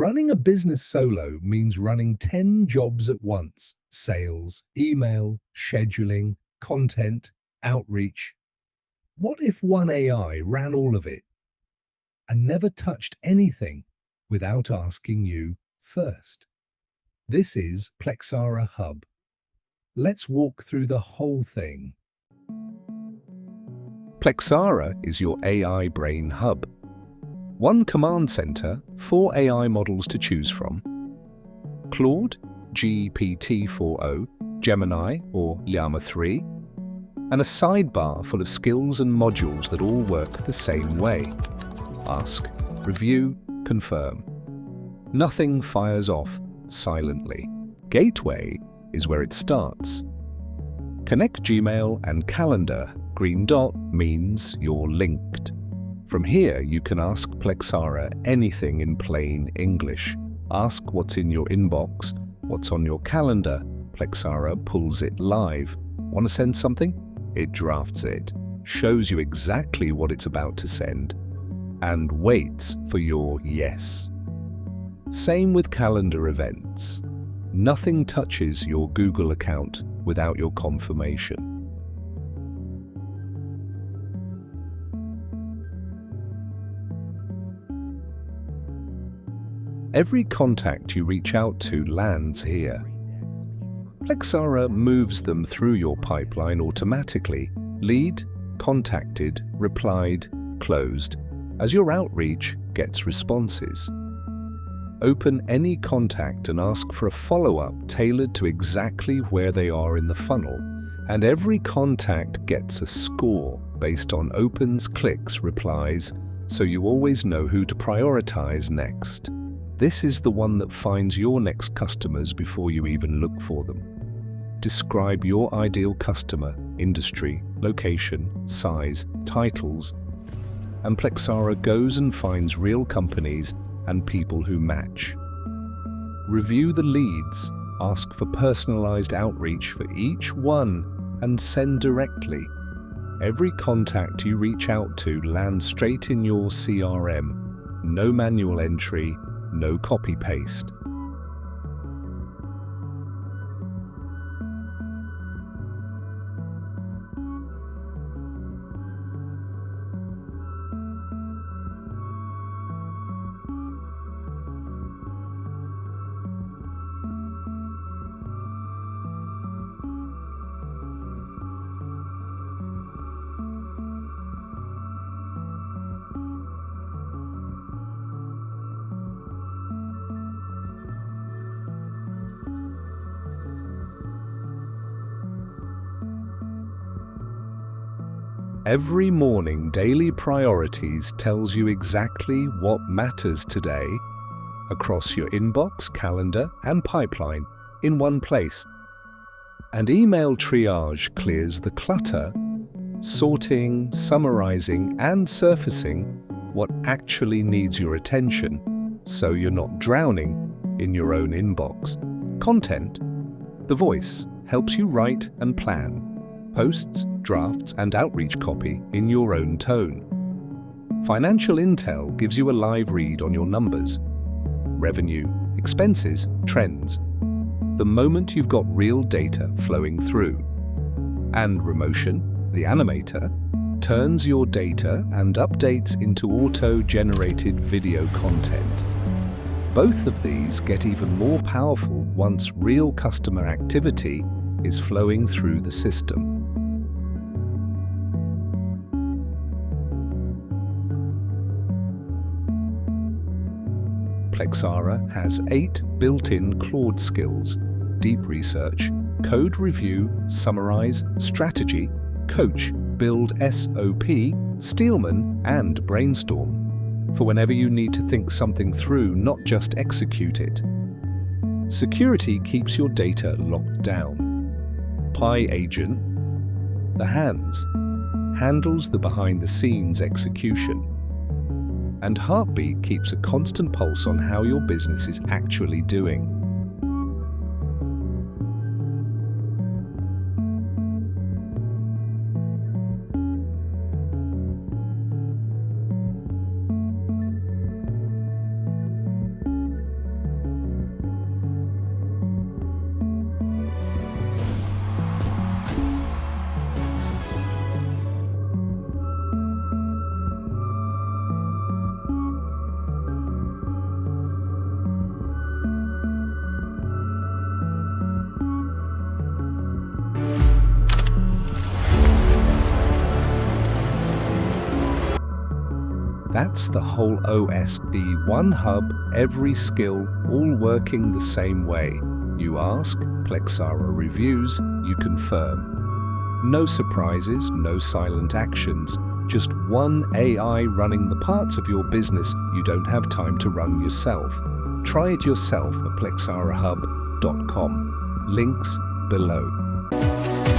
Running a business solo means running 10 jobs at once: sales, email, scheduling, content, outreach. What if one AI ran all of it and never touched anything without asking you first? This is Plexara Hub. Let's walk through the whole thing. Plexara is your AI brain hub. One command center, 4 AI models to choose from: Claude, GPT-4o, Gemini or Llama 3, and a sidebar full of skills and modules that all work the same way. Ask, review, confirm. Nothing fires off silently. Gateway is where it starts. Connect Gmail and Calendar. Green dot means you're linked. From here, you can ask Plexara anything in plain English. Ask what's in your inbox, what's on your calendar. Plexara pulls it live. Want to send something? It drafts it, shows you exactly what it's about to send, and waits for your yes. Same with calendar events. Nothing touches your Google account without your confirmation. Every contact you reach out to lands here. Plexara moves them through your pipeline automatically: lead, contacted, replied, closed, as your outreach gets responses. Open any contact and ask for a follow-up tailored to exactly where they are in the funnel, and every contact gets a score based on opens, clicks, replies, so you always know who to prioritize next. This is the one that finds your next customers before you even look for them. Describe your ideal customer, industry, location, size, titles, and Plexara goes and finds real companies and people who match. Review the leads, ask for personalized outreach for each one, and send directly. Every contact you reach out to lands straight in your CRM. No manual entry, no copy-paste. Every morning, Daily Priorities tells you exactly what matters today across your inbox, calendar, and pipeline in one place. And Email Triage clears the clutter, sorting, summarizing, and surfacing what actually needs your attention, so you're not drowning in your own inbox. Content, The Voice, helps you write and plan posts, drafts, and outreach copy in your own tone. Financial Intel gives you a live read on your numbers, revenue, expenses, trends, the moment you've got real data flowing through. And Remotion, the animator, turns your data and updates into auto-generated video content. Both of these get even more powerful once real customer activity is flowing through the system. Plexara has 8 built-in Claude skills: deep research, code review, summarize, strategy, coach, build SOP, Steelman, and Brainstorm, for whenever you need to think something through, not just execute it. Security keeps your data locked down. PyAgent, the hands, handles the behind-the-scenes execution. And Heartbeat keeps a constant pulse on how your business is actually doing. That's the whole OSD, one hub, every skill, all working the same way. You ask, Plexara reviews, you confirm. No surprises, no silent actions, just one AI running the parts of your business you don't have time to run yourself. Try it yourself at plexarahub.com. Links below.